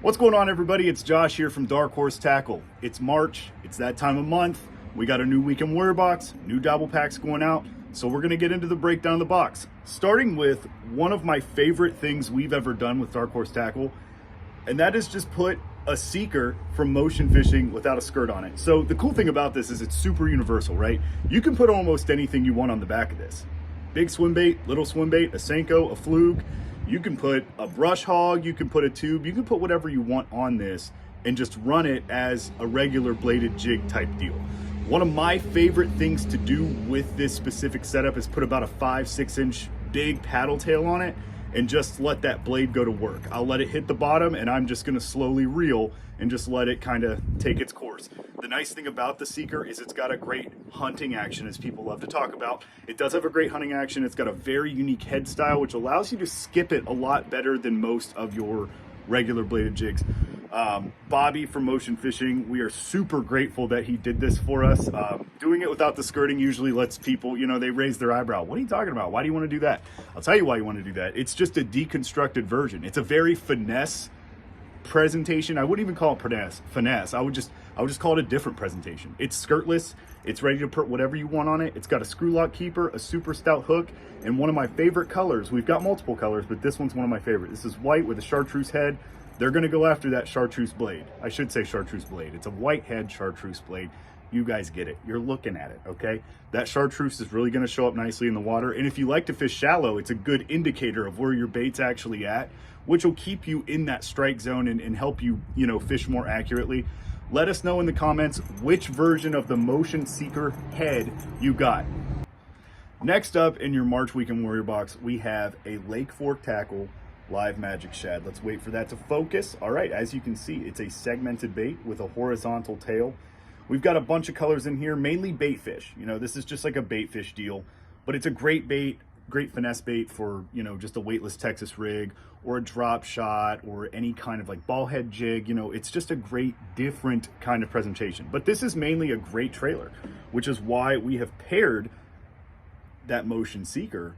What's going on, everybody? It's Josh here from Dark Horse Tackle. It's March, it's that time of month. We got a new weekend warrior box, new Dabble packs going out, so we're gonna get into the breakdown of the box. Starting with one of my favorite things we've ever done with Dark Horse Tackle, and that is just put a seeker from motion fishing without a skirt on it. So the cool thing about this is it's super universal, right? You can put almost anything you want on the back of this. Big swim bait, little swim bait, a Senko, a fluke. You can put a brush hog, you can put a tube, you can put whatever you want on this and just run it as a regular bladed jig type deal. One of my favorite things to do with this specific setup is put about a 5-6 inch big paddle tail on it and just let that blade go to work. I'll let it hit the bottom and I'm just gonna slowly reel and just let it kind of take its course. The nice thing about the Seeker is it's got a great hunting action, as people love to talk about. It does have a great hunting action. It's got a very unique head style, which allows you to skip it a lot better than most of your regular bladed jigs. Bobby from Motion Fishing, we are super grateful that he did this for us. Doing it without the skirting usually lets people, they raise their eyebrow. What are you talking about? Why do you want to do that? I'll tell you why you want to do that. It's just a deconstructed version. It's a very finesse presentation. I wouldn't even call it finesse. I would just call it a different presentation. It's skirtless. It's ready to put whatever you want on it. It's got a screw lock keeper, a super stout hook, and one of my favorite colors. We've got multiple colors, but this one's one of my favorite. This is white with a chartreuse head. They're going to go after that chartreuse blade. I should say chartreuse blade. It's a white head chartreuse blade. You guys get it. You're looking at it, okay? That chartreuse is really going to show up nicely in the water. And if you like to fish shallow, it's a good indicator of where your bait's actually at, which will keep you in that strike zone and help you, fish more accurately. Let us know in the comments which version of the Motion Seeker head you got. Next up in your March Weekend Warrior box, we have a Lake Fork Tackle Live Magic Shad. Let's wait for that to focus. All right, as you can see, it's a segmented bait with a horizontal tail. We've got a bunch of colors in here, mainly bait fish. This is just like a bait fish deal, but it's a great bait, great finesse bait for, just a weightless Texas rig or a drop shot or any kind of like ball head jig. It's just a great different kind of presentation. But this is mainly a great trailer, which is why we have paired that Motion Seeker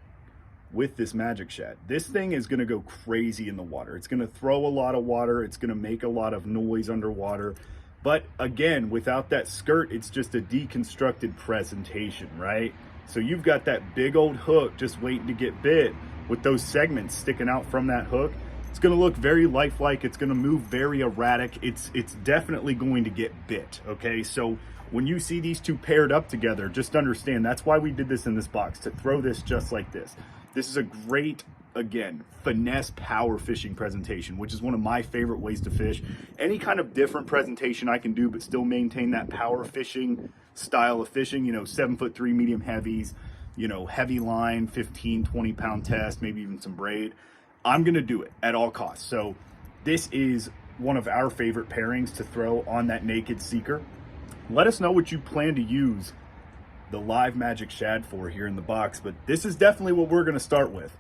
with this Magic Shad. This thing is going to go crazy in the water. It's going to throw a lot of water. It's going to make a lot of noise underwater. But again, without that skirt, it's just a deconstructed presentation, right? So you've got that big old hook just waiting to get bit with those segments sticking out from that hook. It's going to look very lifelike. It's going to move very erratic. It's definitely going to get bit, okay? So when you see these two paired up together, just understand that's why we did this in this box, to throw this just like this. This is a great, again, finesse power fishing presentation, which is one of my favorite ways to fish. Any kind of different presentation I can do, but still maintain that power fishing style of fishing, 7'3" medium heavies, heavy line, 15, 20 pound test, maybe even some braid. I'm going to do it at all costs. So this is one of our favorite pairings to throw on that naked Seeker. Let us know what you plan to use the Live Magic Shad for here in the box, but this is definitely what we're going to start with.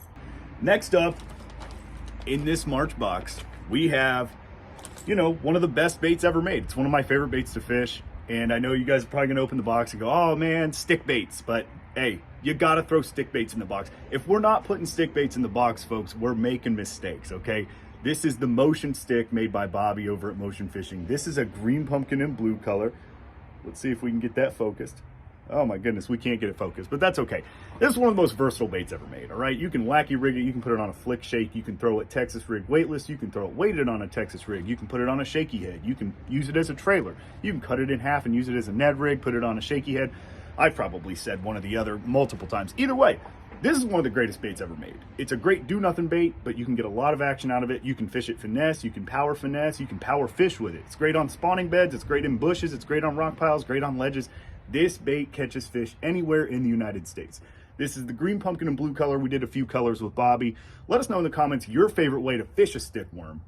Next up in this March box, we have, one of the best baits ever made. It's one of my favorite baits to fish. And I know you guys are probably going to open the box and go, oh man, stick baits. But hey, you got to throw stick baits in the box. If we're not putting stick baits in the box, folks, we're making mistakes, okay? This is the Motion Stick made by Bobby over at Motion Fishing. This is a green pumpkin and blue color. Let's see if we can get that focused. Oh my goodness, we can't get it focused, but that's okay. This is one of the most versatile baits ever made, all right? You can wacky rig it, you can put it on a flick shake, you can throw it Texas rig weightless, you can throw it weighted on a Texas rig, you can put it on a shaky head, you can use it as a trailer, you can cut it in half and use it as a Ned rig, put it on a shaky head. I've probably said one or the other multiple times. Either way, this is one of the greatest baits ever made. It's a great do-nothing bait, but you can get a lot of action out of it. You can fish it finesse, you can power finesse, you can power fish with it. It's great on spawning beds, it's great in bushes, it's great on rock piles, great on ledges. This bait catches fish anywhere in the United States. This is the green pumpkin and blue color. We did a few colors with Bobby. Let us know in the comments your favorite way to fish a stick worm.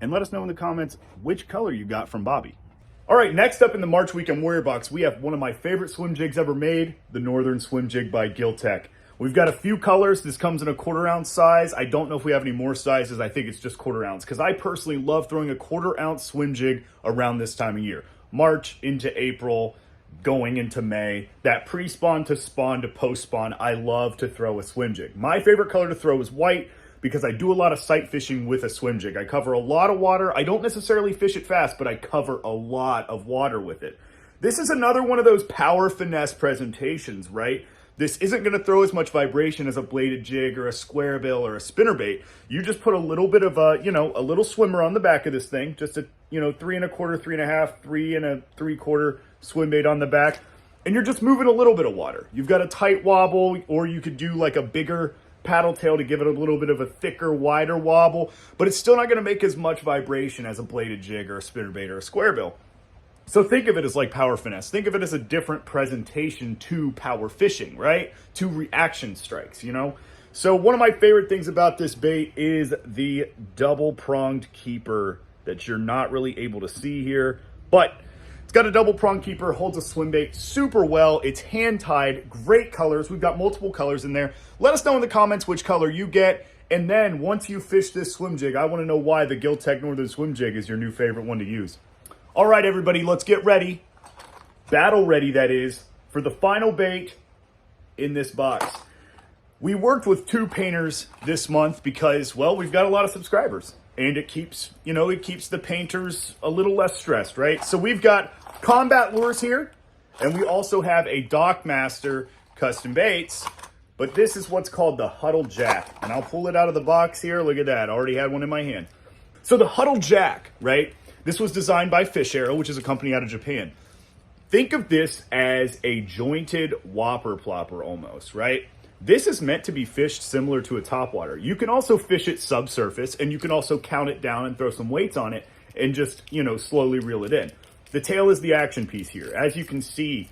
And let us know in the comments which color you got from Bobby. All right, next up in the March Weekend Warrior box, we have one of my favorite swim jigs ever made, the Northern Swim Jig by Giltech. We've got a few colors. This comes in a 1/4 ounce size. I don't know if we have any more sizes. I think it's just 1/4 ounce because I personally love throwing a 1/4 ounce swim jig around this time of year. March into April, going into May, that pre-spawn to spawn to post-spawn, I love to throw a swim jig. My favorite color to throw is white. because I do a lot of sight fishing with a swim jig. I cover a lot of water. I don't necessarily fish it fast, but I cover a lot of water with it. This is another one of those power finesse presentations, right? This isn't going to throw as much vibration as a bladed jig or a square bill or a spinnerbait. You just put a little bit of a, a little swimmer on the back of this thing, just a, 3 1/4, 3 1/2, 3 3/4 swim bait on the back. And you're just moving a little bit of water. You've got a tight wobble, or you could do like a bigger paddle tail to give it a little bit of a thicker, wider wobble, but it's still not going to make as much vibration as a bladed jig or a spinnerbait or a square bill. So think of it as like power finesse. Think of it as a different presentation to power fishing, right? To reaction strikes, So one of my favorite things about this bait is the double pronged keeper that you're not really able to see here, but it's got a double prong keeper, holds a swim bait super well. It's hand tied, great colors. We've got multiple colors in there. Let us know in the comments which color you get. And then once you fish this swim jig, I want to know why the Giltech Northern Swim Jig is your new favorite one to use. All right, everybody, let's get ready. Battle ready, that is, for the final bait in this box. We worked with 2 painters this month because, well, we've got a lot of subscribers. And it keeps, the painters a little less stressed, right? So we've got Combat Lures here, and we also have a Dockmaster Custom Baits, but this is what's called the Huddle Jack. And I'll pull it out of the box here. Look at that. I already had one in my hand. So the Huddle Jack, right? This was designed by Fish Arrow, which is a company out of Japan. Think of this as a jointed whopper plopper almost, right? This is meant to be fished similar to a topwater. You can also fish it subsurface, and you can also count it down and throw some weights on it and just, slowly reel it in. The tail is the action piece here. As you can see,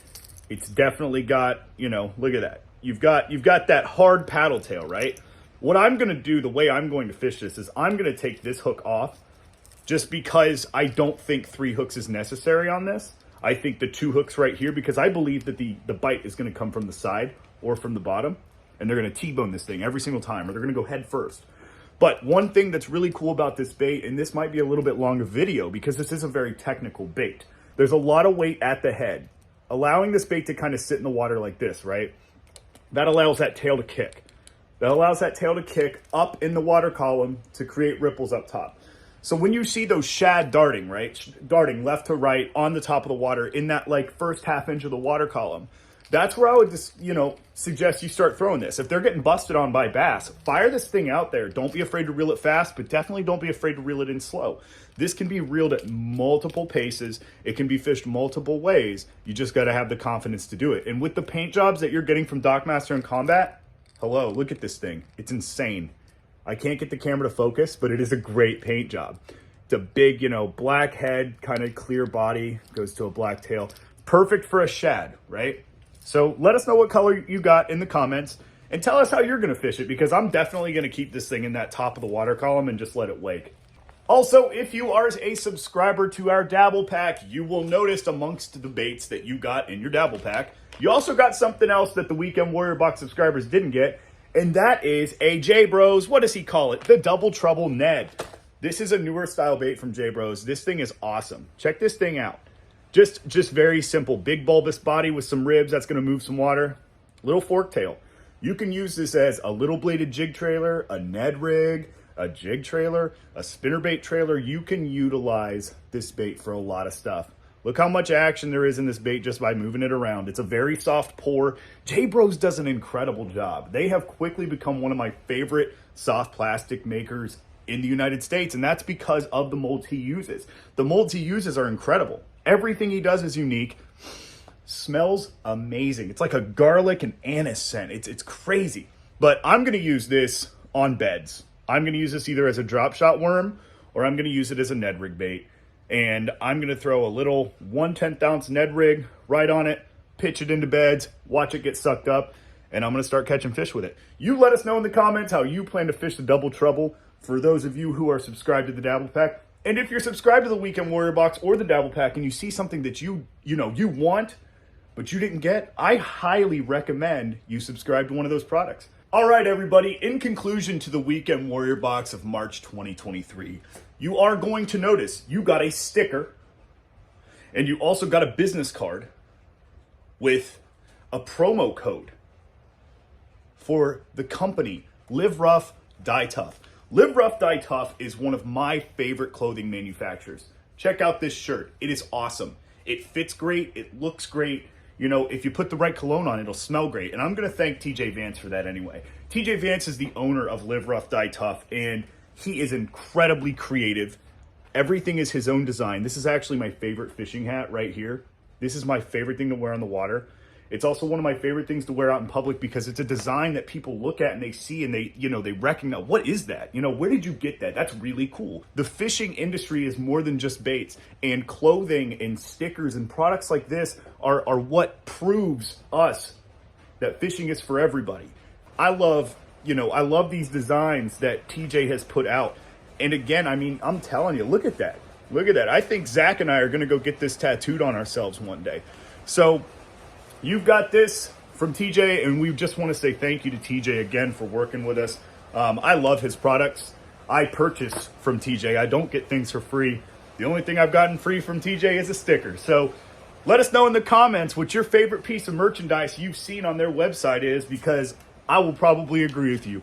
it's definitely got, look at that. You've got that hard paddle tail, right? What I'm going to do, the way I'm going to fish this is I'm going to take this hook off just because I don't think 3 hooks is necessary on this. I think the 2 hooks right here, because I believe that the bite is going to come from the side or from the bottom, and they're going to T-bone this thing every single time, or they're going to go head first. But one thing that's really cool about this bait, and this might be a little bit long of video because this is a very technical bait. There's a lot of weight at the head. Allowing this bait to kind of sit in the water like this, right? That allows that tail to kick. That allows that tail to kick up in the water column to create ripples up top. So when you see those shad darting, right? Darting left to right on the top of the water in that like first half inch of the water column, that's where I would just, suggest you start throwing this. If they're getting busted on by bass, fire this thing out there. Don't be afraid to reel it fast, but definitely don't be afraid to reel it in slow. This can be reeled at multiple paces. It can be fished multiple ways. You just got to have the confidence to do it. And with the paint jobs that you're getting from Dockmaster and Combat, hello, look at this thing. It's insane. I can't get the camera to focus, but it is a great paint job. It's a big, black head, kind of clear body, goes to a black tail. Perfect for a shad, right? So let us know what color you got in the comments and tell us how you're going to fish it, because I'm definitely going to keep this thing in that top of the water column and just let it wake. Also, if you are a subscriber to our Dabble Pack, you will notice amongst the baits that you got in your Dabble Pack, you also got something else that the Weekend Warrior Box subscribers didn't get, and that is a J Bros, what does he call it? The Double Trouble Ned. This is a newer style bait from J Bros. This thing is awesome. Check this thing out. Just very simple. Big bulbous body with some ribs. That's going to move some water. Little fork tail. You can use this as a little bladed jig trailer, a Ned rig, a jig trailer, a spinnerbait trailer. You can utilize this bait for a lot of stuff. Look how much action there is in this bait just by moving it around. It's a very soft pour. J Bros does an incredible job. They have quickly become one of my favorite soft plastic makers in the United States, and that's because of the molds he uses. The molds he uses are incredible. Everything he does is unique. Smells amazing. It's like a garlic and anise scent. It's crazy. But I'm going to use this on beds. I'm going to use this either as a drop shot worm, or I'm going to use it as a Ned rig bait. And I'm going to throw a little 1/10 ounce Ned rig right on it, pitch it into beds, watch it get sucked up, and I'm going to start catching fish with it. You let us know in the comments how you plan to fish the Double Trouble for those of you who are subscribed to the Dabble Pack. And if you're subscribed to the Weekend Warrior Box or the Dabble Pack and you see something that you want, but you didn't get, I highly recommend you subscribe to one of those products. All right, everybody, in conclusion to the Weekend Warrior Box of March 2023, you are going to notice you got a sticker and you also got a business card with a promo code for the company, Live Rough Die Tough. Live Rough, Die Tough is one of my favorite clothing manufacturers. Check out this shirt. It is awesome. It fits great. It looks great. You know, if you put the right cologne on, it'll smell great. And I'm going to thank TJ Vance for that anyway. TJ Vance is the owner of Live Rough, Die Tough, and he is incredibly creative. Everything is his own design. This is actually my favorite fishing hat right here. This is my favorite thing to wear on the water. It's also one of my favorite things to wear out in public because it's a design that people look at and they see and they recognize, what is that? Where did you get that? That's really cool. The fishing industry is more than just baits, and clothing and stickers and products like this are what proves us that fishing is for everybody. I love these designs that TJ has put out. And again, I'm telling you, look at that. Look at that. I think Zach and I are going to go get this tattooed on ourselves one day. So you've got this from TJ, and we just want to say thank you to TJ again for working with us. I love his products. I purchase from TJ. I don't get things for free. The only thing I've gotten free from TJ is a sticker. So let us know in the comments what your favorite piece of merchandise you've seen on their website is, because I will probably agree with you.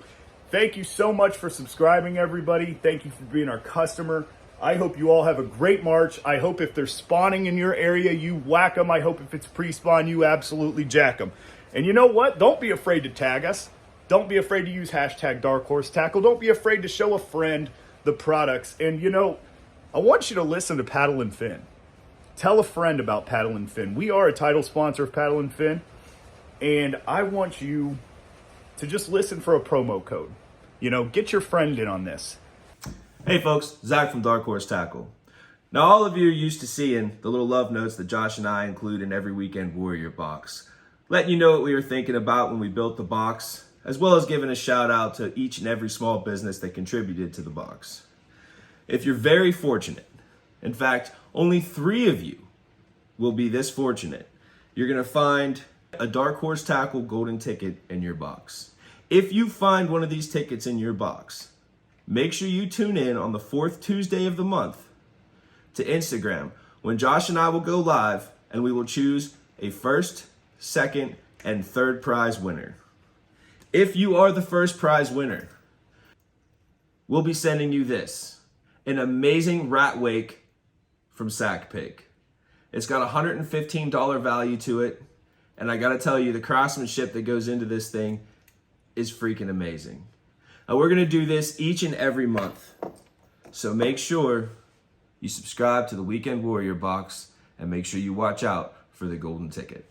Thank you so much for subscribing, everybody. Thank you for being our customer. I hope you all have a great March. I hope if they're spawning in your area, you whack them. I hope if it's pre-spawn, you absolutely jack them. And you know what? Don't be afraid to tag us. Don't be afraid to use hashtag Dark Horse Tackle. Don't be afraid to show a friend the products. And I want you to listen to Paddle and Fin. Tell a friend about Paddle and Fin. We are a title sponsor of Paddle and Fin. And I want you to just listen for a promo code. Get your friend in on this. Hey folks, Zach from Dark Horse Tackle. Now all of you are used to seeing the little love notes that Josh and I include in every Weekend Warrior box, letting you know what we were thinking about when we built the box, as well as giving a shout out to each and every small business that contributed to the box. If you're very fortunate, in fact, only 3 of you will be this fortunate, you're going to find a Dark Horse Tackle golden ticket in your box. If you find one of these tickets in your box, make sure you tune in on the 4th Tuesday of the month to Instagram, when Josh and I will go live and we will choose a first, second, and third prize winner. If you are the first prize winner, we'll be sending you this, an amazing rat wake from Sack Pig. It's got a $115 value to it, and I gotta tell you, the craftsmanship that goes into this thing is freaking amazing. Now we're gonna do this each and every month, so make sure you subscribe to the Weekend Warrior box and make sure you watch out for the golden ticket.